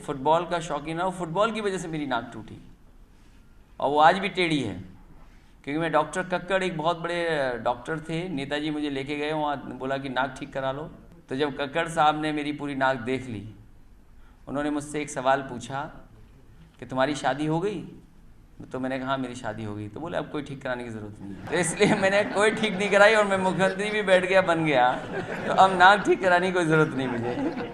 Football का शौकीन है, और फुटबॉल की वजह से मेरी नाक टूटी और वो आज भी टेढ़ी है। क्योंकि मैं डॉक्टर कक्कड़, एक बहुत बड़े डॉक्टर थे, नेताजी मुझे लेके गए वहाँ, बोला कि नाक ठीक करा लो। तो जब कक्कड़ साहब ने मेरी पूरी नाक देख ली, उन्होंने मुझसे एक सवाल पूछा कि तुम्हारी शादी हो गई? तो मैंने कहा हाँ मेरी शादी हो गई। तो बोले अब कोई ठीक कराने की ज़रूरत नहीं है। तो इसलिए मैंने कोई ठीक नहीं कराई और मैं मुख्यमंत्री भी बैठ गया, बन गया। तो अब नाक ठीक कराने की कोई ज़रूरत नहीं मुझे।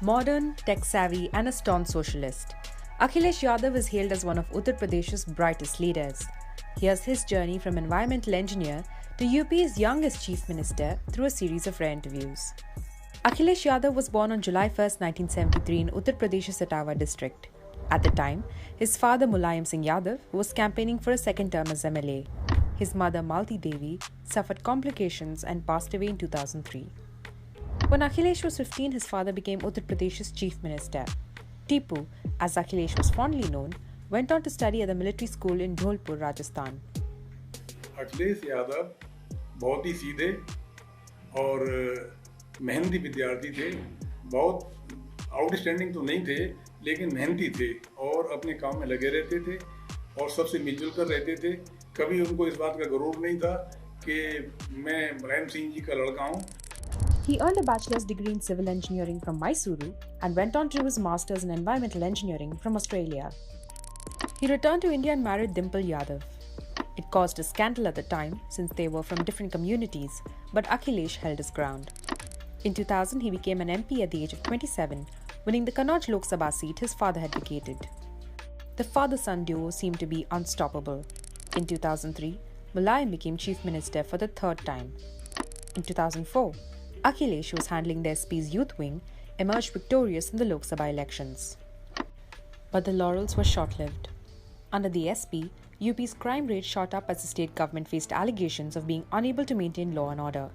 Modern, tech-savvy and a staunch socialist, Akhilesh Yadav is hailed as one of Uttar Pradesh's brightest leaders. Here's his journey from environmental engineer to UP's youngest chief minister through a series of rare interviews. Akhilesh Yadav was born on July 1, 1973 in Uttar Pradesh's Etawah district. At the time, his father Mulayam Singh Yadav was campaigning for a second term as MLA. His mother Malti Devi suffered complications and passed away in 2003. When Akhilesh was 15, his father became Uttar Pradesh's chief minister. Tipu, as Akhilesh was fondly known, went on to study at the military school in Dholpur, Rajasthan. Akhilesh Yadav बहुत ही सीधे और मेहनती विद्यार्थी थे। बहुत outstanding तो नहीं थे, लेकिन मेहनती थे और अपने काम में लगे रहते थे और सबसे मिलजुल कर रहते थे। कभी उनको इस बात का गरूर नहीं था कि मैं मुलायम सिंह जी का लड़का हूँ। He earned a bachelor's degree in civil engineering from Mysuru and went on to do his master's in environmental engineering from Australia. He returned to India and married Dimple Yadav. It caused a scandal at the time since they were from different communities, but Akhilesh held his ground. In 2000, he became an MP at the age of 27, winning the Kannauj Lok Sabha seat his father had vacated. The father-son duo seemed to be unstoppable. In 2003, Mulayam became chief minister for the third time. In 2004, Akhilesh, who was handling the SP's youth wing, emerged victorious in the Lok Sabha elections. But the laurels were short-lived. Under the SP, UP's crime rate shot up as the state government faced allegations of being unable to maintain law and order.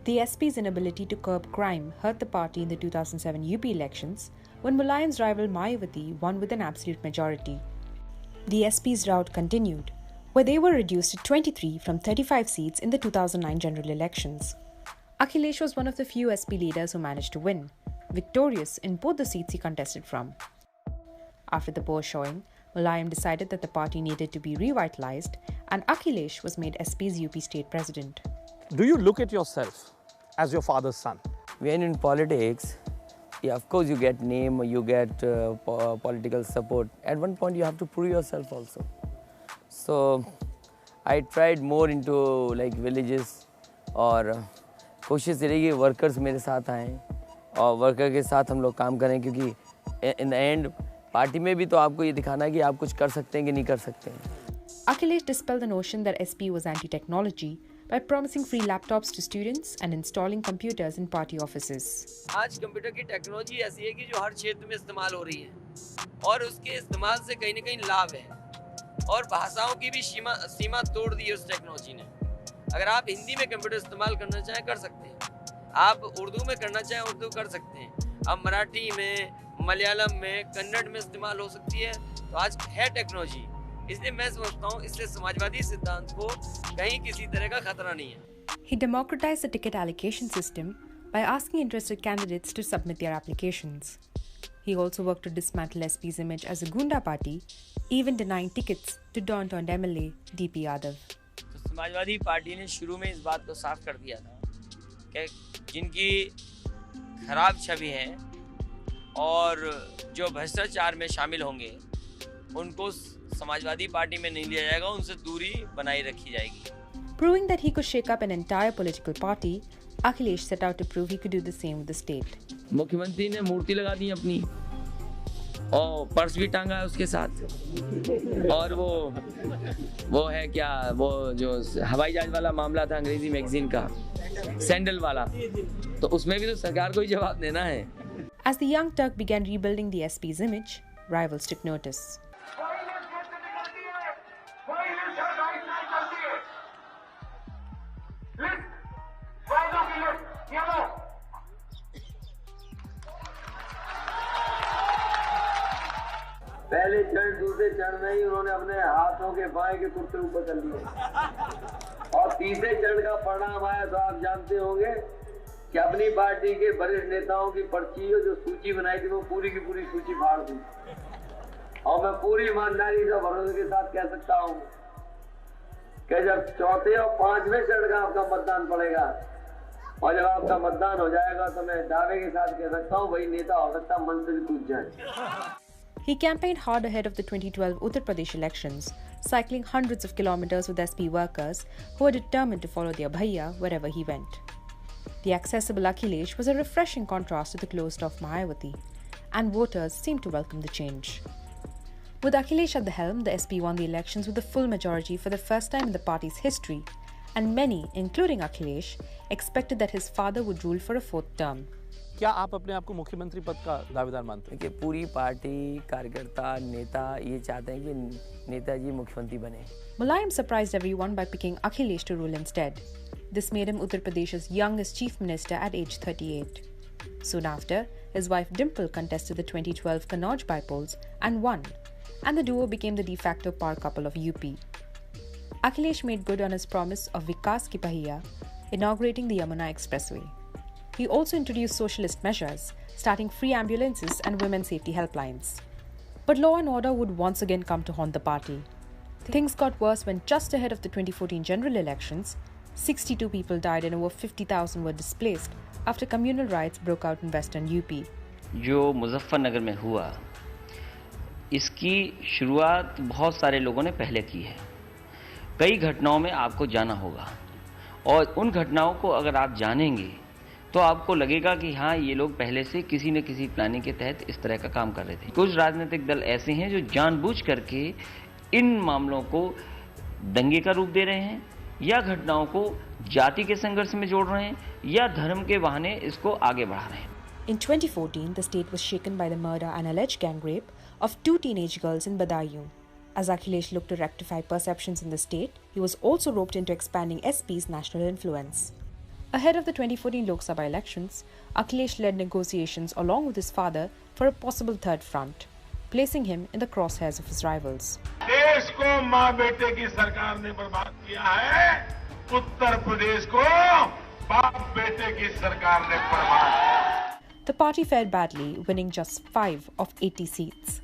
The SP's inability to curb crime hurt the party in the 2007 UP elections, when Mulayam's rival Mayawati won with an absolute majority. The SP's rout continued, where they were reduced to 23 from 35 seats in the 2009 general elections. Akhilesh was one of the few SP leaders who managed to win, victorious in both the seats he contested from. After the poor showing, Mulayam decided that the party needed to be revitalized, and Akhilesh was made SP's UP state president. Do you look at yourself as your father's son? When in politics, yeah, of course you get name, you get political support. At one point you have to prove yourself also. So I tried more into like villages, और कोशिश रहेगी workers मेरे साथ आएँ और worker के साथ हम लोग काम करें, क्योंकि इन द एंड पार्टी में भी तो आपको ये दिखाना है कि आप कुछ कर सकते हैं कि नहीं कर सकते हैं. Akhilesh dispelled the notion that SP was anti-technology by promising free laptops to students and installing computers in party offices. आज कंप्यूटर की टेक्नोलॉजी ऐसी है कि जो हर क्षेत्र में इस्तेमाल हो रही है और उसके इस्तेमाल से कहीं न कहीं लाभ है, और भाषाओं की भी सीमा तोड़ दी है उस टेक्नोलॉजी ने. अगर आप हिंदी में कंप्यूटर इस्तेमाल करना चाहें कर सकते हैं, आप उर्दू में करना चाहें उर्दू कर सकते हैं, अब मराठी में, मलयालम में, कन्नड़ में इस्तेमाल हो सकती है. तो आज है टेक्नोलॉजी, इसलिए मैं समझता हूँ इससे समाजवादी सिद्धांत को कहीं किसी तरह का खतरा नहीं है. He democratized the ticket allocation system by asking interested candidates to submit their applications. He also worked to dismantle SP's image as a Gunda party, even denying tickets to Don-Turned MLA DP Yadav. तो Samajwadi party ने शुरू में इस बात को साफ कर दिया था कि जिनकी खराब छवि है और जो भ्रष्टाचार में शामिल होंगे उनको समाजवादी पार्टी में नहीं लिया जाएगा, उनसे दूरी बनाई रखी जाएगी. Proving that he could shake up an entire political party, Akhilesh set out to prove he could do the same with the state. मुख्यमंत्री ने मूर्ति लगा दी अपनी और पर्स भी टांगा है उसके साथ, और वो है क्या, वो जो हवाई जहाज वाला मामला था अंग्रेजी मैगजीन का, सैंडल वाला, तो उसमें भी तो सरकार को ही जवाब देना है. As the young Turk began rebuilding the SP's image, rivals took notice. पहले चरण दूसरे चरण में ही उन्होंने अपने हाथों के बाएं के कुर्ते ऊपर कर लिए और तीसरे चरण का परिणाम आया तो आप जानते होंगे कि अपनी पार्टी के वरिष्ठ नेताओं की पर्ची जो सूची बनाई थी वो पूरी की पूरी सूची फाड़ दी। और मैं पूरी ईमानदारी से भरोसे के साथ कह सकता हूँ कि जब चौथे और पांचवें चरण का आपका मतदान पड़ेगा और जब आपका मतदान हो जाएगा तो मैं दावे के साथ कह सकता हूँ वही नेता हो सकता मंच से भी कूद जाए। He campaigned hard ahead of the 2012 Uttar Pradesh elections, cycling hundreds of kilometers with SP workers who were determined to follow their bhaiya wherever he went. The accessible Akhilesh was a refreshing contrast to the closed-off Mayawati, and voters seemed to welcome the change. With Akhilesh at the helm, the SP won the elections with a full majority for the first time in the party's history, and many, including Akhilesh, expected that his father would rule for a fourth term. क्या आप अपने आप को मुख्यमंत्री पद का दावेदार मानते हैं? कि पूरी पार्टी, कार्यकर्ता, नेता ये चाहते हैं कि नेताजी मुख्यमंत्री बने। Mulayam surprised everyone by picking Akhilesh to rule instead. This made him Uttar Pradesh's youngest chief minister at age 38. Soon after, his wife Dimple contested the 2012 Kannauj by-polls and won, and the duo became the de facto power couple of UP. Akhilesh made good on his promise of Vikas Ki Pahiya, inaugurating the Yamuna Expressway. He also introduced socialist measures, starting free ambulances and women's safety helplines. But law and order would once again come to haunt the party. Things got worse when just ahead of the 2014 general elections, 62 people died and over 50,000 were displaced after communal riots broke out in western UP. जो मुजफ्फरनगर में हुआ, इसकी शुरुआत बहुत सारे लोगों ने पहले की है। कई घटनाओं में आपको जाना होगा और उन घटनाओं को अगर आप जानेंगे तो आपको लगेगा कि हाँ, ये लोग पहले से किसी न किसी प्लानिंग के तहत इस तरह का काम कर रहे थे। कुछ राजनीतिक दल ऐसे हैं जो जानबूझ करके इन मामलों को दंगे का रूप दे रहे हैं या घटनाओं को जाति के संघर्ष में जोड़ रहे हैं या धर्म के बहाने इसको आगे बढ़ा रहे हैं। In 2014, the state was shaken by the murder and alleged gang rape of 2 teenage girls in Badaयूं. As Akhilesh looked to rectify perceptions in the state, he was also roped into expanding SP's national influence. Ahead of the 2014 Lok Sabha elections, Akhilesh led negotiations along with his father for a possible third front, placing him in the crosshairs of his rivals. देश को माँ बेटे की सरकार ने बर्बाद किया है, उत्तर प्रदेश को बाप बेटे की सरकार ने बर्बाद किया। The party fared badly, winning just 5 of 80 seats.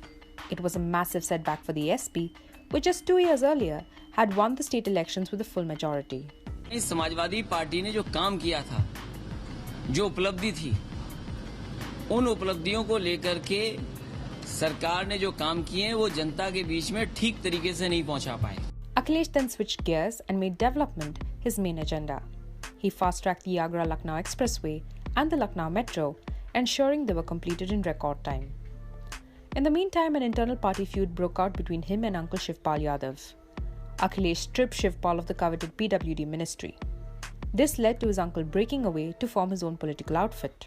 It was a massive setback for the SP, which just 2 years earlier had won the state elections with a full majority. इस समाजवादी पार्टी ने जो काम किया था, जो उपलब्धि थी, उन उपलब्धियों को लेकर के सरकार ने जो काम किए हैं वो जनता के बीच में ठीक तरीके से नहीं पहुंचा पाए। Akhilesh then switched gears and made development his main agenda. He fast-tracked the Agra-Lucknow Expressway and the Lucknow Metro, ensuring they were completed in record time. In the meantime, an internal party feud broke out between him and Uncle Shivpal Yadav. Akhilesh stripped Shivpal of the coveted PWD ministry. This led to his uncle breaking away to form his own political outfit.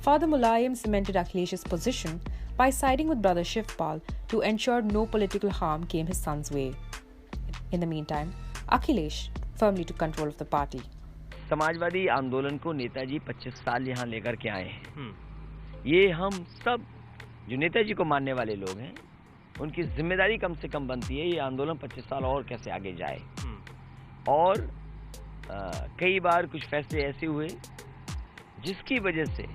Father Mulayam cemented Akhilesh's position by siding with brother Shivpal to ensure no political harm came his son's way. In the meantime, Akhilesh firmly took control of the party. Samajwadi आंदोलन को नेताजी 25 साल यहाँ लेकर के आए हैं। ये हम सब जो नेताजी को मानने वाले लोग हैं, उनकी जिम्मेदारी कम से कम बनती है ये आंदोलन 25 साल और कैसे आगे जाए। और कई बार कुछ फैसले ऐसे हुए जिसकी वजह से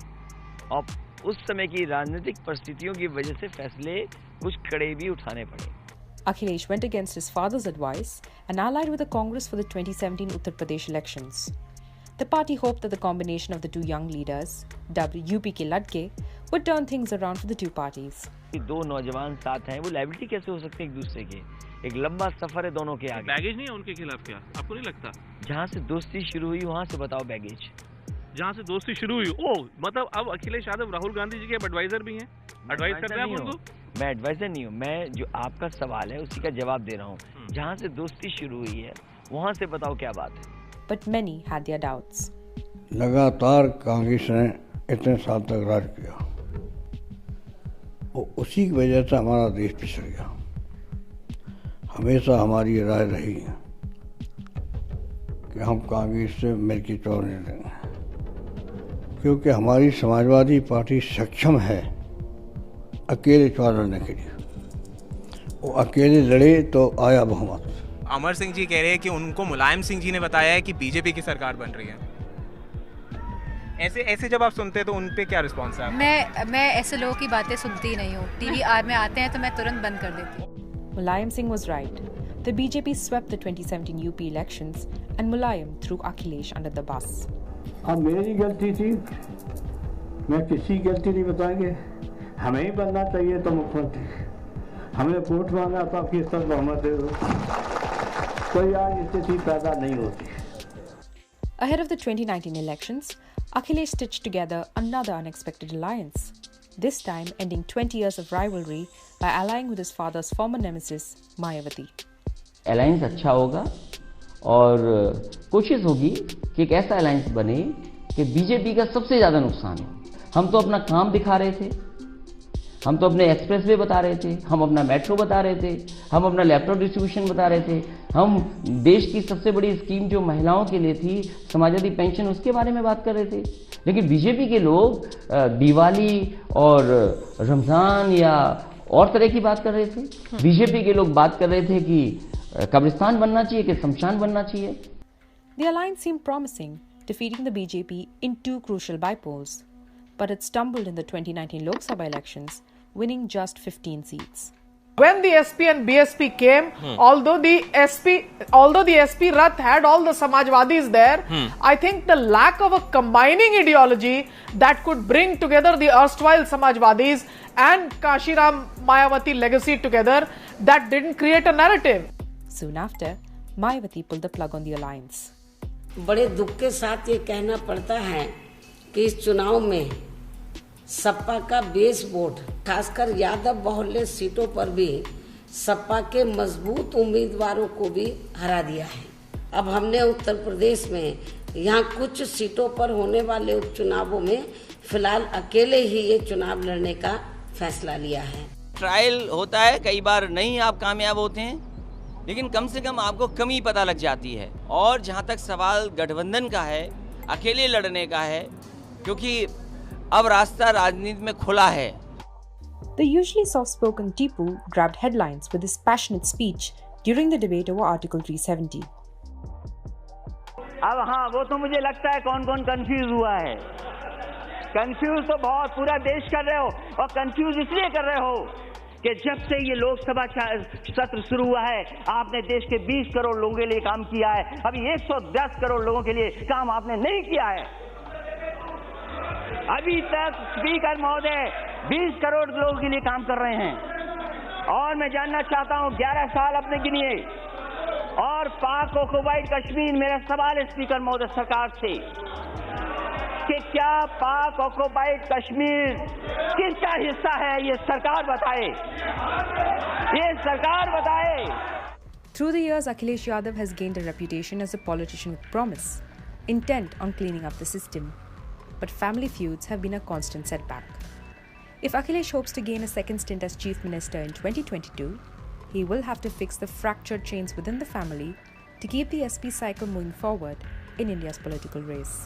और उस समय की राजनीतिक परिस्थितियों की वजह से फैसले कुछ कड़े भी उठाने पड़े। Akhilesh went against his father's advice and allied with the Congress for the 2017 Uttar Pradesh elections. The party hoped that the combination of the two young leaders, dubbed UP के लड़के, would turn things around for the two parties. दो नौजवान साथ हैं, वो liability कैसे हो सकते हैं एक दूसरे के? एक लंबा सफर है दोनों के आगे। बैगेज नहीं है उनके खिलाफ क्या? आपको नहीं लगता? जहाँ से दोस्ती शुरू हुई वहाँ से बताओ बैगेज। जहाँ से दोस्ती शुरू हुई, ओह मतलब अब अखिलेश यादव राहुल गांधी जी के एडवाइजर भी हैं? एडवाइस कर रहे हैं उनको? मैं एडवाइजर नहीं हूँ, मैं जो आपका सवाल है उसी का जवाब दे रहा हूँ। जहाँ से दोस्ती शुरू हुई है वहाँ से बताओ क्या बात है। But many had their doubts. लगातार कांग्रेस ने इतने साल तक राज किया और उसी की वजह से हमारा देश पिछड़ गया। हमेशा हमारी राय रही कि हम कांग्रेस से मिलके चौड़ नहीं देंगे, क्योंकि हमारी समाजवादी पार्टी सक्षम है अकेले चुनाव लड़ने के लिए। वो अकेले लड़े तो आया बहुमत। अमर सिंह जी कह रहे हैं कि उनको मुलायम सिंह जी ने बताया है कि बीजेपी की सरकार बन रही है। ऐसे जब आप सुनते हैं तो उन पे क्या रिस्पॉन्स है? मैं ऐसे लोगों की बातें सुनती ही नहीं हूँ। टीवी में आते हैं तो मैं तुरंत बंद कर देती हूँ। Mulayam Singh was right. The BJP swept the 2017 UP elections and Mulayam threw Akhilesh under the bus. अब मेरी गलती थी, मैं किसी गलती नहीं बताएंगे। हमें ही बनना चाहिए तो मुख्यमंत्री, हमने वोट मांगा तो आपकी सब बहुमत दे दो, कोई आज स्थिति पैदा नहीं होती। Ahead of the 2019 elections, Akhilesh stitched together another unexpected alliance, this time ending 20 years of rivalry by allying with his father's former nemesis, Mayawati. Alliance अच्छा होगा और कोशिश होगी कि एक ऐसा अलायंस बने कि बीजेपी का सबसे ज़्यादा नुकसान हो। हम तो अपना काम दिखा रहे थे, हम तो अपने एक्सप्रेसवे बता रहे थे, हम अपना मेट्रो बता रहे थे, हम अपना लैपटॉप डिस्ट्रीब्यूशन बता रहे थे, हम देश की सबसे बड़ी स्कीम जो महिलाओं के लिए थी, समाजवादी पेंशन, उसके बारे में बात कर रहे थे। लेकिन बीजेपी के लोग दिवाली और रमज़ान या और तरह की बात कर रहे थे। बीजेपी के लोग बात कर रहे थे कि कब्रिस्तान बनना चाहिए कि शमशान बनना चाहिए। The alliance seemed promising, defeating the BJP in 2 crucial bypolls, but it stumbled in the 2019 Lok Sabha elections, winning just 15 seats. When the SP and BSP came, although the SP Rath had all the Samajwadis there, I think the lack of a combining ideology that could bring together the erstwhile Samajwadis and Kashiram Mayawati legacy together, that didn't create a narrative. Soon after, Mayawati pulled the plug on the alliance. बड़े दुख के साथ ये कहना पड़ता है कि इस चुनाव में सपा का बेस वोट, खासकर यादव बहुल्य सीटों पर भी सपा के मजबूत उम्मीदवारों को भी हरा दिया है। अब हमने उत्तर प्रदेश में यहाँ कुछ सीटों पर होने वाले उपचुनावों में फिलहाल अकेले ही ये चुनाव लड़ने का फैसला लिया है। ट्रायल होता है, कई बार नहीं आप कामयाब होते हैं, लेकिन कम से कम आपको कमी पता लग जाती है। और जहाँ तक सवाल गठबंधन का है, अकेले लड़ने का है, क्योंकि अब रास्ता राजनीति में खुला है। The usually soft-spoken Tipu grabbed headlines with his passionate speech during the debate over Article 370. अब हाँ, वो तो मुझे लगता है कौन कौन कंफ्यूज हुआ है। कंफ्यूज तो बहुत पूरा देश कर रहे हो, और कंफ्यूज इसलिए कर रहे हो कि जब से ये लोकसभा सत्र शुरू हुआ है, आपने देश के 20 करोड़ लोगों के लिए काम किया है, अभी 110 करोड़ लोगों के लिए काम आपने नहीं किया है। अभी तक स्पीकर महोदय 20 करोड़ लोगों के लिए काम कर रहे हैं। और मैं जानना चाहता हूं, 11 साल अपने गिनिए, और पाक ऑक्युपाइड कश्मीर, मेरा सवाल है स्पीकर महोदय सरकार से कि क्या पाक ऑक्युपाइड कश्मीर किसका हिस्सा है, ये सरकार बताए, ये सरकार बताए। Through the years, Akhilesh Yadav has gained a reputation as a politician with promise, intent on cleaning up the system. But family feuds have been a constant setback. If Akhilesh hopes to gain a second stint as Chief Minister in 2022, he will have to fix the fractured chains within the family to keep the SP cycle moving forward in India's political race.